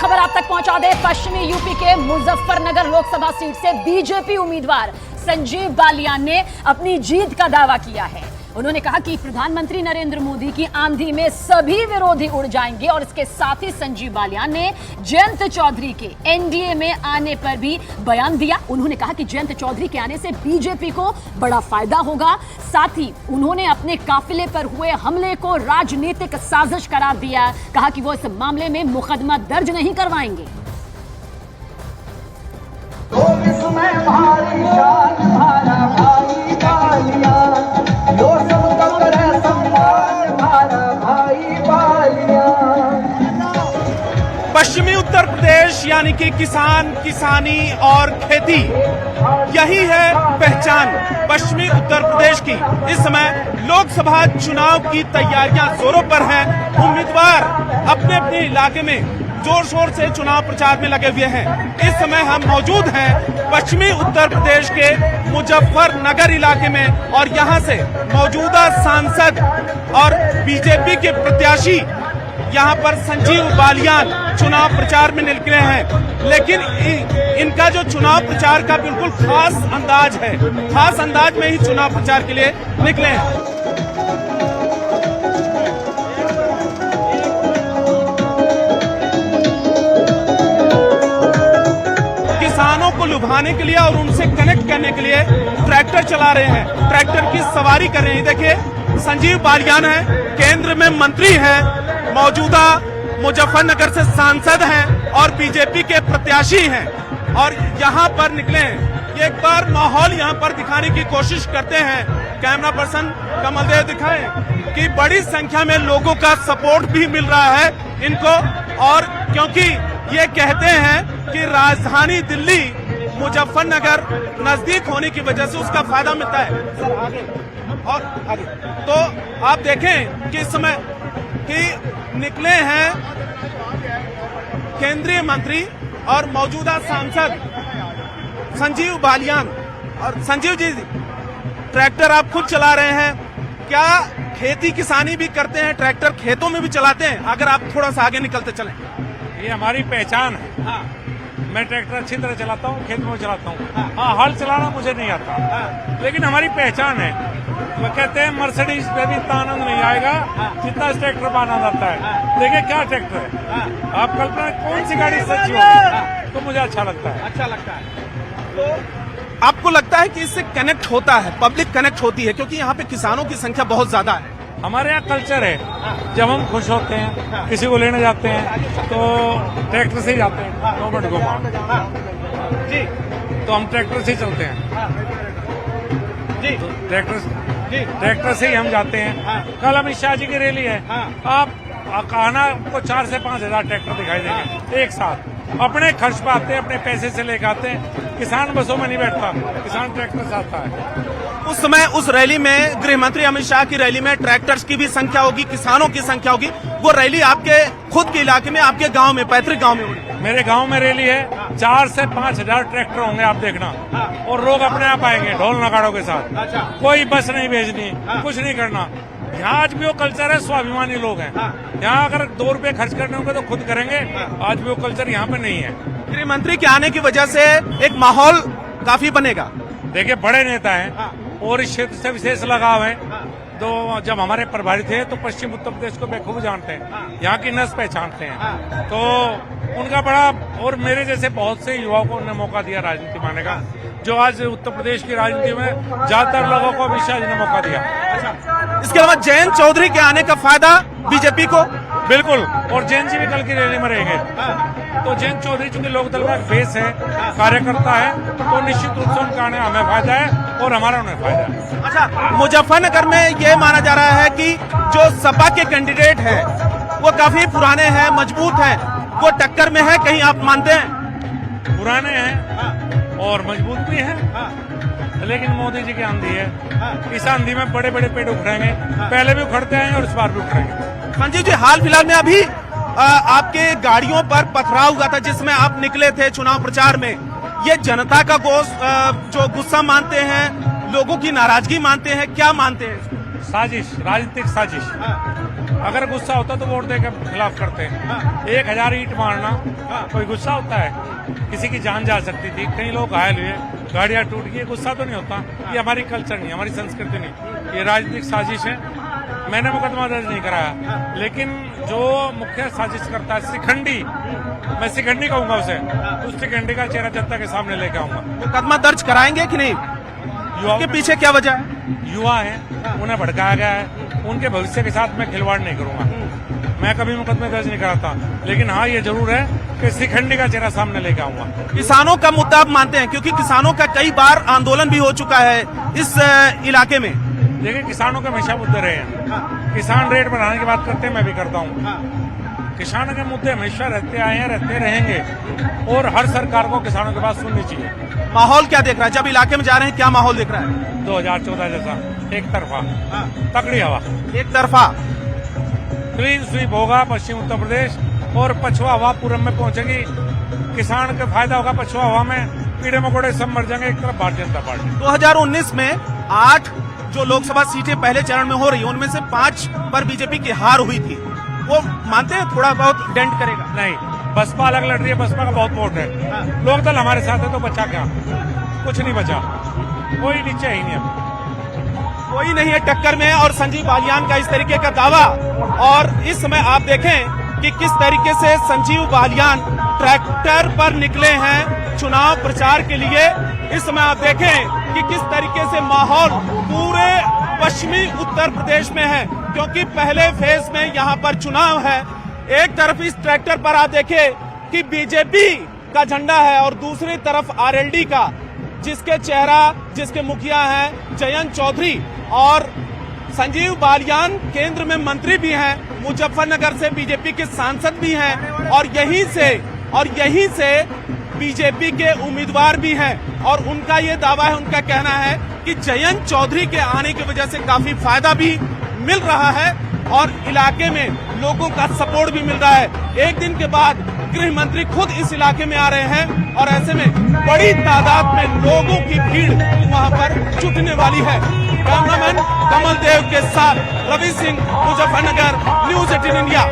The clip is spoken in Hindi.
खबर आप तक पहुंचा दे। पश्चिमी यूपी के मुजफ्फरनगर लोकसभा सीट से बीजेपी उम्मीदवार संजीव बालियान ने अपनी जीत का दावा किया है। उन्होंने कहा कि प्रधानमंत्री नरेंद्र मोदी की आंधी में सभी विरोधी उड़ जाएंगे और इसके साथ ही संजीव बालियान ने जयंत चौधरी के एनडीए में आने पर भी बयान दिया। उन्होंने कहा कि जयंत चौधरी के आने से बीजेपी को बड़ा फायदा होगा। साथ ही उन्होंने अपने काफिले पर हुए हमले को राजनीतिक साजिश करार दिया। कहा कि वो इस मामले में मुकदमा दर्ज नहीं करवाएंगे। पश्चिमी उत्तर प्रदेश यानी कि किसान, किसानी और खेती, यही है पहचान पश्चिमी उत्तर प्रदेश की। इस समय लोकसभा चुनाव की तैयारियां जोरों पर हैं। उम्मीदवार अपने अपने इलाके में जोर शोर से चुनाव प्रचार में लगे हुए हैं। इस समय हम मौजूद हैं पश्चिमी उत्तर प्रदेश के मुजफ्फरनगर इलाके में और यहां से मौजूदा सांसद और बीजेपी के प्रत्याशी यहां पर संजीव बालियान चुनाव प्रचार में निकले हैं। लेकिन इनका जो चुनाव प्रचार का बिल्कुल खास अंदाज है, खास अंदाज में ही चुनाव प्रचार के लिए निकले हैं। किसानों को लुभाने के लिए और उनसे कनेक्ट करने के लिए ट्रैक्टर चला रहे हैं, ट्रैक्टर की सवारी कर रहे हैं। देखिए संजीव बालियान है, केंद्र में मंत्री हैं, मौजूदा मुजफ्फरनगर से सांसद हैं और बीजेपी के प्रत्याशी हैं और यहां पर निकले हैं। एक बार माहौल यहां पर दिखाने की कोशिश करते हैं। कैमरा पर्सन कमलदेव दिखाएं कि बड़ी संख्या में लोगों का सपोर्ट भी मिल रहा है इनको, और क्योंकि ये कहते हैं कि राजधानी दिल्ली मुजफ्फरनगर नजदीक होने की वजह से उसका फायदा मिलता है। सर आगे और आगे तो आप देखें कि इस समय कि निकले हैं केंद्रीय मंत्री और मौजूदा सांसद संजीव बालियान। और संजीव जी, ट्रैक्टर आप खुद चला रहे हैं, क्या खेती किसानी भी करते हैं, ट्रैक्टर खेतों में भी चलाते हैं? अगर आप थोड़ा सा आगे निकलते चलें। ये हमारी पहचान है। हाँ। मैं ट्रैक्टर अच्छी तरह चलाता हूँ, खेत में चलाता हूँ। हाँ, हल चलाना मुझे नहीं आता, लेकिन हमारी पहचान है। वो कहते हैं मर्सिडीज में भी इतना आनंद नहीं आएगा जितना इस ट्रैक्टर में आनंद आता है। देखिए क्या ट्रैक्टर है, आप कल्पना कौन सी गाड़ी सच्ची होगी, तो मुझे अच्छा लगता है। अच्छा लगता है तो आपको लगता है कि इससे कनेक्ट होता है, पब्लिक कनेक्ट होती है, क्योंकि यहाँ पे किसानों की संख्या बहुत ज्यादा है। हमारे यहाँ कल्चर है, जब हम खुश होते हैं, किसी को लेने जाते हैं तो ट्रैक्टर से ही जाते हैं। 2 मिनट घुमा जी, तो हम ट्रैक्टर से ही चलते हैं जी, ट्रैक्टर से ही हम जाते हैं। कल अमित शाह जी की रैली है, आप कहना आपको 4 से 5 हजार ट्रैक्टर दिखाई देंगे एक साथ। अपने खर्च पे आते हैं, अपने पैसे से लेकर आते हैं। किसान बसों में नहीं बैठता, किसान ट्रैक्टर से आता है। उस समय उस रैली में गृह मंत्री अमित शाह की रैली में ट्रैक्टर्स की भी संख्या होगी, किसानों की संख्या होगी। वो रैली आपके खुद के इलाके में, आपके गांव में, पैतृक गांव में होगी? मेरे गांव में रैली है, 4 से 5 हजार ट्रैक्टर होंगे, आप देखना। और लोग अपने आप आएंगे ढोल नगाड़ों के साथ। कोई बस नहीं भेजनी, कुछ नहीं करना। यहाँ आज भी वो कल्चर है, स्वाभिमानी लोग हैं। यहाँ अगर 2 रुपए खर्च करने होंगे तो खुद करेंगे। आज भी वो कल्चर यहाँ पे नहीं है। गृह मंत्री के आने की वजह से एक माहौल काफी बनेगा। देखिए बड़े नेता हैं और इस क्षेत्र से विशेष लगाव है। तो जब हमारे प्रभारी थे तो पश्चिम उत्तर प्रदेश को बेखूब जानते हैं, यहाँ की नस पहचानते हैं। तो उनका बड़ा, और मेरे जैसे बहुत से युवाओं को उन्होंने मौका दिया राजनीति में आने का, जो आज उत्तर प्रदेश की राजनीति में ज्यादातर लोगों को अमित शाह जी ने मौका दिया। इसके अलावा जयंत चौधरी के आने का फायदा बीजेपी को? बिल्कुल, और जैन जी भी कल की रैली में रहेंगे। तो जयंत चौधरी चूंकि लोकदल का फेस है, कार्यकर्ता है, तो निश्चित रूप से उनका आने हमें फायदा है और हमारा उन्हें फायदा है। अच्छा, मुजफ्फरनगर में ये माना जा रहा है कि जो सपा के कैंडिडेट हैं वो काफी पुराने हैं, मजबूत हैं, वो टक्कर में है, कहीं आप मानते हैं? पुराने हैं और मजबूत भी हैं, लेकिन मोदी जी की आंधी है। इस आंधी में बड़े बड़े पेड़ उखड़ेंगे, पहले भी उखड़ते हैं और इस बार भी उखड़ेंगे। संजीव जी, हाल फिलहाल में अभी आपके गाड़ियों पर पथराव हुआ था जिसमें आप निकले थे चुनाव प्रचार में। ये जनता का जो गुस्सा मानते हैं, लोगों की नाराजगी मानते हैं, क्या मानते हैं? साजिश, राजनीतिक साजिश। अगर गुस्सा होता तो वोट देकर खिलाफ करते हैं। 1000 ईंट मारना कोई गुस्सा होता है? किसी की जान जा सकती थी, कई लोग घायल हुए, गाड़ियां टूट गई, गुस्सा तो नहीं होता। ये हमारी कल्चर नहीं, हमारी संस्कृति नहीं, ये राजनीतिक साजिश है। मैंने मुकदमा दर्ज नहीं कराया, लेकिन जो मुख्य साजिश करता है शिखंडी, मैं शिखंडी कहूंगा उसे, उस शिखंडी का चेहरा जनता के सामने लेके आऊंगा। मुकदमा दर्ज कराएंगे कि नहीं? युवाओं के पीछे क्या वजह है? युवा हैं, उन्हें भड़काया गया है, उनके भविष्य के साथ मैं खिलवाड़ नहीं करूंगा। मैं कभी मुकदमे दर्ज नहीं कराता, लेकिन हाँ ये जरूर है कि शिखंडी का चेहरा सामने लेके आऊंगा। किसानों का मुद्दा आप मानते हैं? क्योंकि किसानों का कई बार आंदोलन भी हो चुका है इस इलाके में। देखिए, किसानों के हमेशा मुद्दे रहे हैं। किसान रेट बढ़ाने की बात करते हैं, मैं भी करता हूँ। किसानों के मुद्दे हमेशा रहते आए हैं, रहते रहेंगे, और हर सरकार को किसानों की बात सुननी चाहिए। माहौल क्या देख रहा है? जब इलाके में जा रहे हैं, क्या माहौल देख रहा है? 2014 जैसा एक तरफा तकड़ी हवा, एक तरफा क्लीन स्वीप होगा पश्चिम उत्तर प्रदेश, और पछुआ हवा पूरब में पहुंचेगी। किसान का फायदा होगा पछुआ हवा में, कीड़े मकोड़े सब मर जाएंगे। एक तरफ भारतीय जनता पार्टी। 2019 में 8 जो लोकसभा सीटें पहले चरण में हो रही है, उनमें से 5 पर बीजेपी की हार हुई थी। वो मानते हैं थोड़ा बहुत डेंट करेगा? नहीं, बसपा अलग लड़ रही है, बसपा का बहुत वोट है। लोक दल हमारे साथ है, तो बचा क्या? कुछ नहीं बचा, कोई नीचे ही नहीं है, कोई नहीं है टक्कर में। और संजीव बालियान का इस तरीके का दावा, और इस समय आप देखें कि किस तरीके से संजीव बालियान ट्रैक्टर पर निकले हैं चुनाव प्रचार के लिए। इस समय आप देखें कि किस तरीके से माहौल पूरे पश्चिमी उत्तर प्रदेश में है, क्योंकि पहले फेज में यहाँ पर चुनाव है। एक तरफ इस ट्रैक्टर पर आप देखें कि बीजेपी का झंडा है, और दूसरी तरफ आरएलडी का, जिसके मुखिया हैं जयंत चौधरी, और संजीव बालियान केंद्र में मंत्री भी हैं, मुजफ्फरनगर से बीजेपी के सांसद भी हैं, और यहीं से बीजेपी के उम्मीदवार भी हैं। और उनका ये दावा है, उनका कहना है कि जयंत चौधरी के आने की वजह से काफी फायदा भी मिल रहा है, और इलाके में लोगों का सपोर्ट भी मिल रहा है। एक दिन के बाद गृह मंत्री खुद इस इलाके में आ रहे हैं, और ऐसे में बड़ी तादाद में लोगों की भीड़ वहां पर जुटने वाली है। कैमरामैन कमल देव के साथ रवि सिंह, मुजफ्फरनगर, न्यूज़ 18 इंडिया।